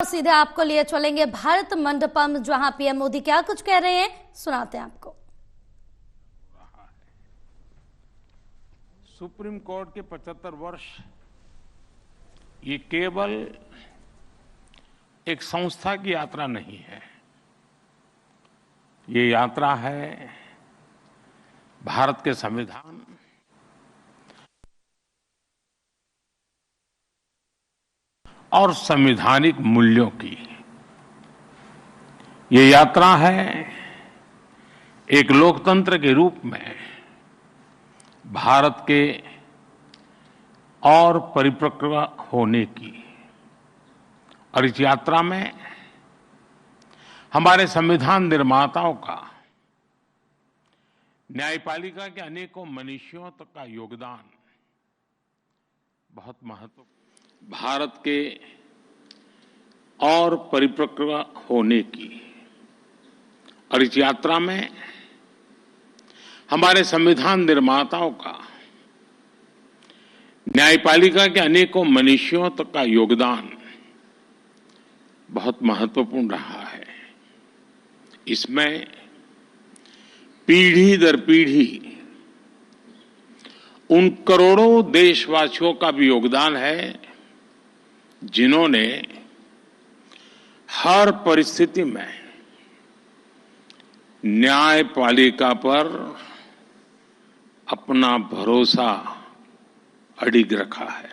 सीधे आपको लिए चलेंगे भारत मंडपम, जहां पीएम मोदी क्या कुछ कह रहे हैं, सुनाते हैं आपको। सुप्रीम कोर्ट के 75 वर्ष ये केवल एक संस्था की यात्रा नहीं है, ये यात्रा है भारत के संविधान और संवैधानिक मूल्यों की। ये यात्रा है एक लोकतंत्र के रूप में भारत के और परिपक्व होने की। और इस यात्रा में हमारे संविधान निर्माताओं का, न्यायपालिका के अनेकों मनुष्यों तक का योगदान बहुत महत्वपूर्ण। भारत के और परिपक्व होने की। और इस यात्रा में हमारे संविधान निर्माताओं का, न्यायपालिका के अनेकों मनुष्यों तक का योगदान बहुत महत्वपूर्ण रहा है। इसमें पीढ़ी दर पीढ़ी उन करोड़ों देशवासियों का भी योगदान है जिन्होंने हर परिस्थिति में न्यायपालिका पर अपना भरोसा अडिग रखा है।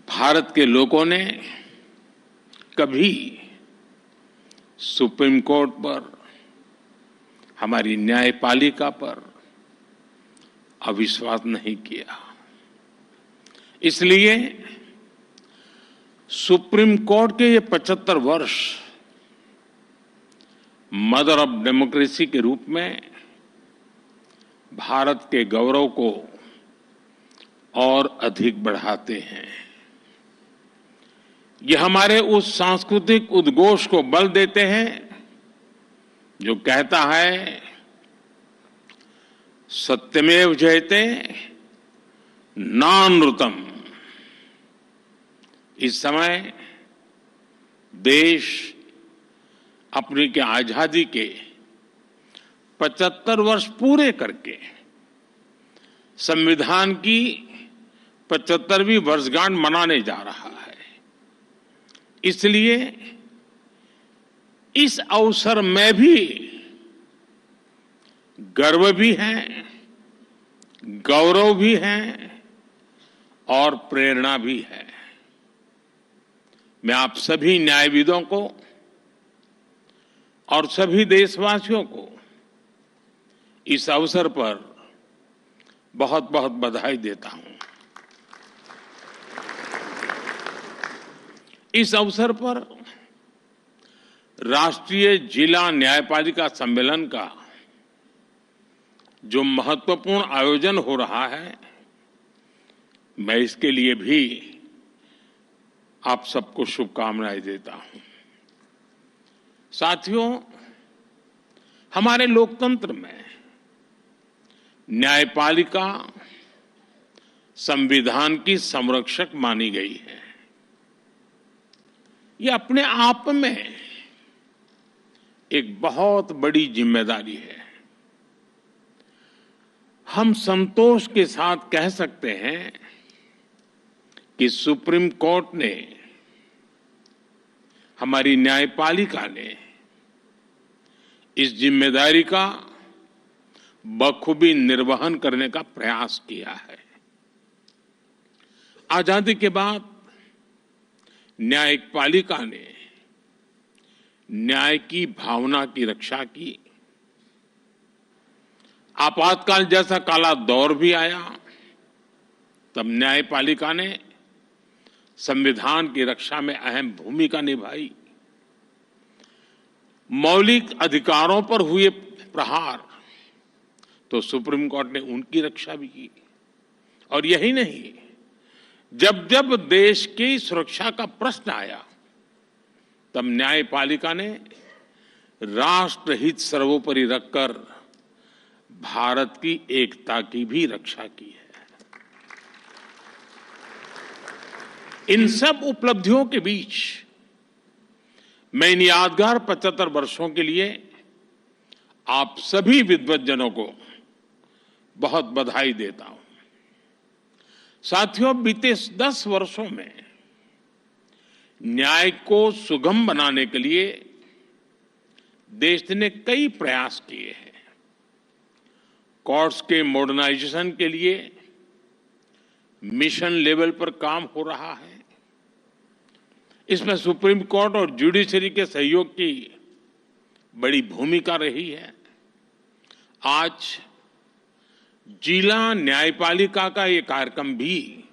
भारत के लोगों ने कभी सुप्रीम कोर्ट पर, हमारी न्यायपालिका पर अविश्वास नहीं किया। इसलिए सुप्रीम कोर्ट के ये 75 वर्ष मदर ऑफ डेमोक्रेसी के रूप में भारत के गौरव को और अधिक बढ़ाते हैं। ये हमारे उस सांस्कृतिक उद्घोष को बल देते हैं जो कहता है, सत्यमेव जयते नानृतम। इस समय देश अपनी के आजादी के 75 वर्ष पूरे करके संविधान की 75वीं वर्षगांठ मनाने जा रहा है। इसलिए इस अवसर में भी गर्व भी है, गौरव भी है और प्रेरणा भी है। मैं आप सभी न्यायविदों को और सभी देशवासियों को इस अवसर पर बहुत बहुत बधाई देता हूं। इस अवसर पर राष्ट्रीय जिला न्यायपालिका सम्मेलन का जो महत्वपूर्ण आयोजन हो रहा है, मैं इसके लिए भी आप सबको शुभकामनाएं देता हूं। साथियों, हमारे लोकतंत्र में न्यायपालिका संविधान की संरक्षक मानी गई है। ये अपने आप में एक बहुत बड़ी जिम्मेदारी है। हम संतोष के साथ कह सकते हैं कि सुप्रीम कोर्ट ने, हमारी न्यायपालिका ने इस जिम्मेदारी का बखूबी निर्वहन करने का प्रयास किया है। आजादी के बाद न्यायपालिका ने न्याय की भावना की रक्षा की। आपातकाल जैसा काला दौर भी आया, तब न्यायपालिका ने संविधान की रक्षा में अहम भूमिका निभाई। मौलिक अधिकारों पर हुए प्रहार तो सुप्रीम कोर्ट ने उनकी रक्षा भी की। और यही नहीं, जब जब देश की सुरक्षा का प्रश्न आया, तब न्यायपालिका ने राष्ट्रहित सर्वोपरि रखकर भारत की एकता की भी रक्षा की है। इन सब उपलब्धियों के बीच मैं इन यादगार 75 वर्षों के लिए आप सभी विद्वज्जनों को बहुत बधाई देता हूं। साथियों, बीते 10 वर्षों में न्याय को सुगम बनाने के लिए देश ने कई प्रयास किए हैं। कोर्ट्स के मॉडर्नाइजेशन के लिए मिशन लेवल पर काम हो रहा है। इसमें सुप्रीम कोर्ट और जुडिशरी के सहयोग की बड़ी भूमिका रही है। आज जिला न्यायपालिका का ये कार्यक्रम भी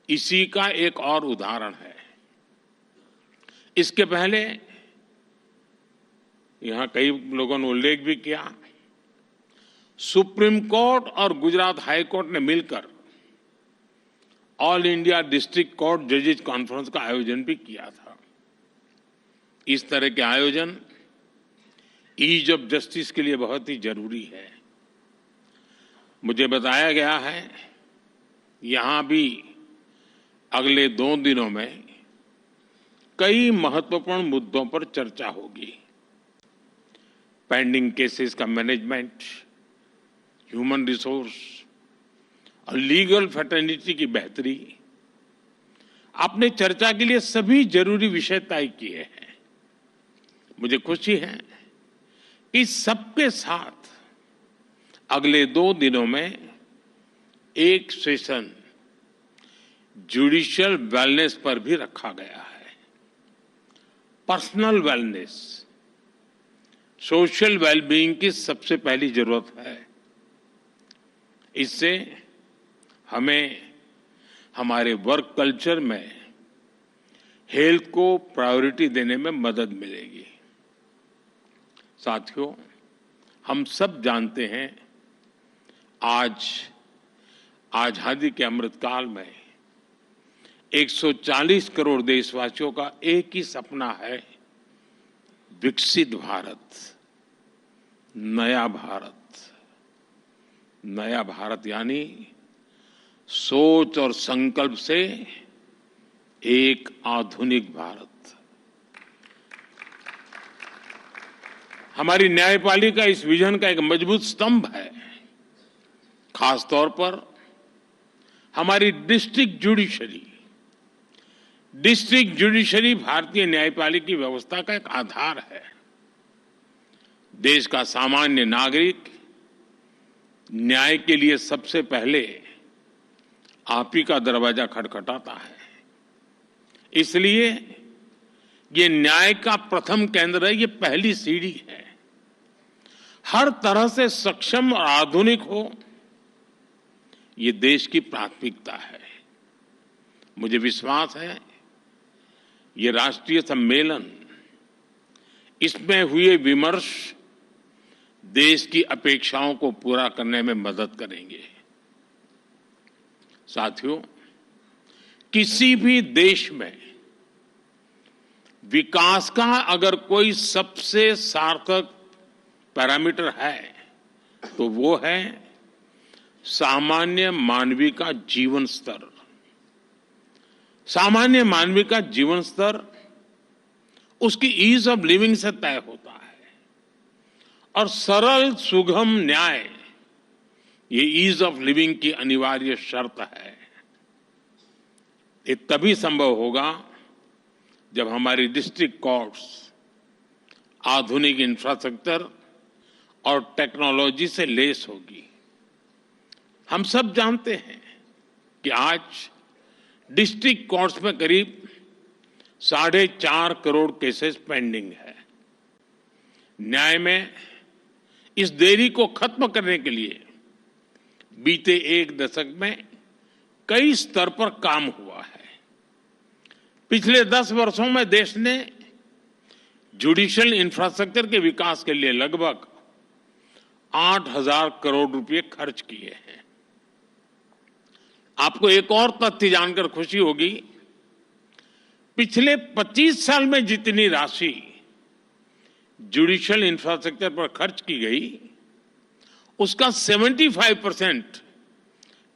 इसी का एक और उदाहरण है। इसके पहले यहां कई लोगों ने उल्लेख भी किया, सुप्रीम कोर्ट और गुजरात हाई कोर्ट ने मिलकर ऑल इंडिया डिस्ट्रिक्ट कोर्ट जजेस कॉन्फ्रेंस का आयोजन भी किया था। इस तरह के आयोजन ईज ऑफ जस्टिस के लिए बहुत ही जरूरी है। मुझे बताया गया है यहां भी अगले 2 दिनों में कई महत्वपूर्ण मुद्दों पर चर्चा होगी। पेंडिंग केसेस का मैनेजमेंट, ह्यूमन रिसोर्स और लीगल फैटर्निटी की बेहतरी। आपने चर्चा के लिए सभी जरूरी विषय तय किए हैं। मुझे खुशी है कि सबके साथ अगले 2 दिनों में एक सेशन जुडिशियल वेलनेस पर भी रखा गया है। पर्सनल वेलनेस, सोशल वेलबीइंग की सबसे पहली जरूरत है। इससे हमें हमारे वर्क कल्चर में हेल्थ को प्रायोरिटी देने में मदद मिलेगी। साथियों, हम सब जानते हैं आज आजादी के अमृतकाल में 140 करोड़ देशवासियों का एक ही सपना है, विकसित भारत, नया भारत। नया भारत यानी सोच और संकल्प से एक आधुनिक भारत। हमारी न्यायपालिका इस विजन का एक मजबूत स्तंभ है। खास तौर पर हमारी डिस्ट्रिक्ट जुडिशरी भारतीय न्यायपालिका की व्यवस्था का एक आधार है। देश का सामान्य नागरिक न्याय के लिए सबसे पहले आप ही का दरवाजा खटखटाता है। इसलिए ये न्याय का प्रथम केंद्र है, ये पहली सीढ़ी है। हर तरह से सक्षम और आधुनिक हो, ये देश की प्राथमिकता है। मुझे विश्वास है ये राष्ट्रीय सम्मेलन, इसमें हुए विमर्श देश की अपेक्षाओं को पूरा करने में मदद करेंगे। साथियों, किसी भी देश में विकास का अगर कोई सबसे सार्थक पैरामीटर है तो वो है सामान्य मानवीय का जीवन स्तर। सामान्य मानवीय का जीवन स्तर उसकी ईज ऑफ लिविंग से तय होता है और सरल सुगम न्याय ये ईज ऑफ लिविंग की अनिवार्य शर्त है। ये तभी संभव होगा जब हमारी डिस्ट्रिक्ट कोर्ट्स आधुनिक इंफ्रास्ट्रक्चर और टेक्नोलॉजी से लैस होगी। हम सब जानते हैं कि आज डिस्ट्रिक्ट कोर्ट्स में करीब 4.5 करोड़ केसेस पेंडिंग है। न्याय में इस देरी को खत्म करने के लिए बीते 1 दशक में कई स्तर पर काम हुआ है। पिछले 10 वर्षों में देश ने जुडिशियल इंफ्रास्ट्रक्चर के विकास के लिए लगभग 8,000 करोड़ रुपए खर्च किए हैं। आपको एक और तथ्य जानकर खुशी होगी, पिछले 25 साल में जितनी राशि जुडिशियल इंफ्रास्ट्रक्चर पर खर्च की गई, उसका 75%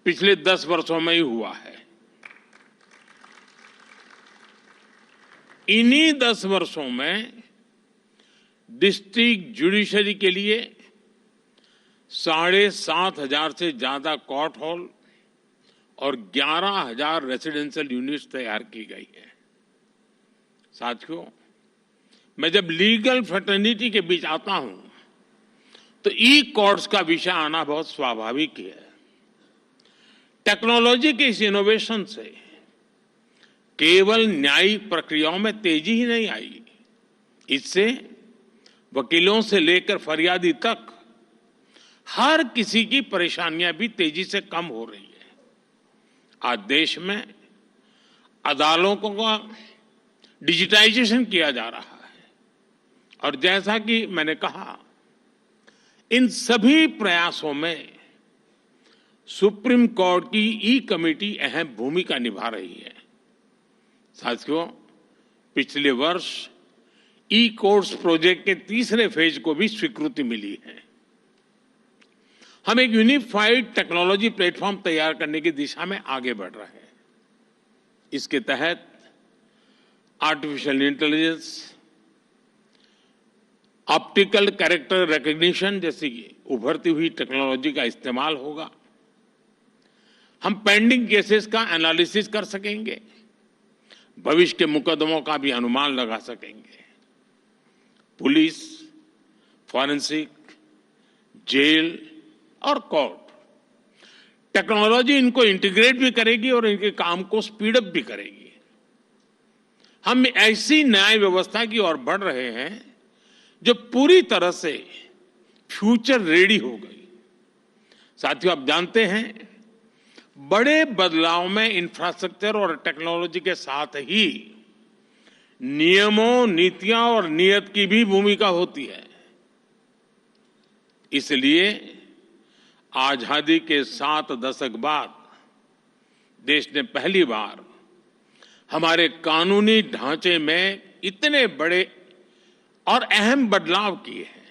पिछले 10 वर्षों में ही हुआ है। इन्हीं 10 वर्षों में डिस्ट्रिक्ट जुडिशरी के लिए 7,500 से ज्यादा कोर्ट हॉल और 11,000 रेसिडेंशियल यूनिट्स तैयार की गई है। साथियों, मैं जब लीगल फ्रेटर्निटी के बीच आता हूं तो ई कोर्ट्स का विषय आना बहुत स्वाभाविक है। टेक्नोलॉजी के इस इनोवेशन से केवल न्यायिक प्रक्रियाओं में तेजी ही नहीं आई, इससे वकीलों से लेकर फरियादी तक हर किसी की परेशानियां भी तेजी से कम हो रही है। आज देश में अदालतों का डिजिटाइजेशन किया जा रहा है और जैसा कि मैंने कहा, इन सभी प्रयासों में सुप्रीम कोर्ट की ई कमेटी अहम भूमिका निभा रही है। साथियों, पिछले वर्ष ई कोर्ट्स प्रोजेक्ट के तीसरे फेज को भी स्वीकृति मिली है। हम एक यूनिफाइड टेक्नोलॉजी प्लेटफॉर्म तैयार करने की दिशा में आगे बढ़ रहे हैं। इसके तहत artificial intelligence, optical character recognition जैसी उभरती हुई टेक्नोलॉजी का इस्तेमाल होगा। हम पेंडिंग केसेस का एनालिसिस कर सकेंगे, भविष्य के मुकदमों का भी अनुमान लगा सकेंगे। पुलिस, फॉरेंसिक, जेल और कोर्ट टेक्नोलॉजी इनको इंटीग्रेट भी करेगी और इनके काम को स्पीड अप भी करेगी। हम ऐसी न्याय व्यवस्था की ओर बढ़ रहे हैं जो पूरी तरह से फ्यूचर रेडी हो गई। साथियों, आप जानते हैं, बड़े बदलाव में इंफ्रास्ट्रक्चर और टेक्नोलॉजी के साथ ही नियमों, नीतियां और नीयत की भी भूमिका होती है। इसलिए आजादी के 7 दशक बाद देश ने पहली बार हमारे कानूनी ढांचे में इतने बड़े और अहम बदलाव किए हैं।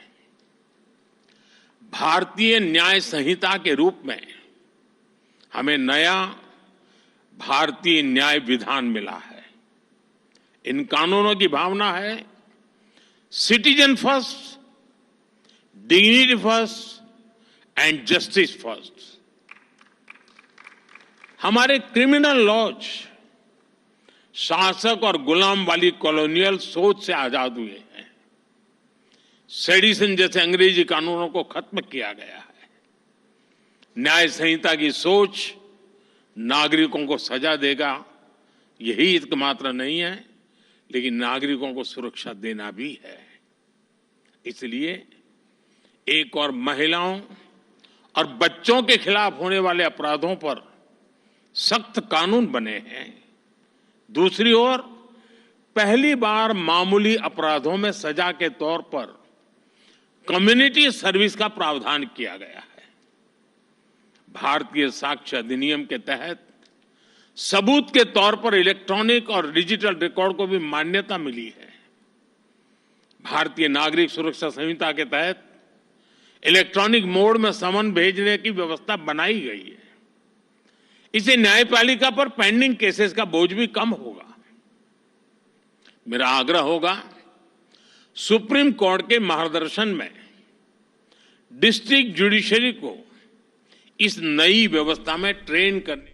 भारतीय न्याय संहिता के रूप में हमें नया भारतीय न्याय विधान मिला है। इन कानूनों की भावना है citizen first, dignity first and justice first. हमारे क्रिमिनल लॉज शासक और गुलाम वाली कॉलोनियल सोच से आजाद हुए हैं। सेडिशन जैसे अंग्रेजी कानूनों को खत्म किया गया है। न्याय संहिता की सोच नागरिकों को सजा देगा, यही एकमात्र नहीं है, लेकिन नागरिकों को सुरक्षा देना भी है। इसलिए एक और महिलाओं और बच्चों के खिलाफ होने वाले अपराधों पर सख्त कानून बने हैं। दूसरी ओर पहली बार मामूली अपराधों में सजा के तौर पर कम्युनिटी सर्विस का प्रावधान किया गया है। भारतीय साक्ष्य अधिनियम के तहत सबूत के तौर पर इलेक्ट्रॉनिक और डिजिटल रिकॉर्ड को भी मान्यता मिली है। भारतीय नागरिक सुरक्षा संहिता के तहत इलेक्ट्रॉनिक मोड में समन भेजने की व्यवस्था बनाई गई है। इससे न्यायपालिका पर पेंडिंग केसेस का बोझ भी कम होगा। मेरा आग्रह होगा, सुप्रीम कोर्ट के मार्गदर्शन में डिस्ट्रिक्ट जुडिशरी को इस नई व्यवस्था में ट्रेन करने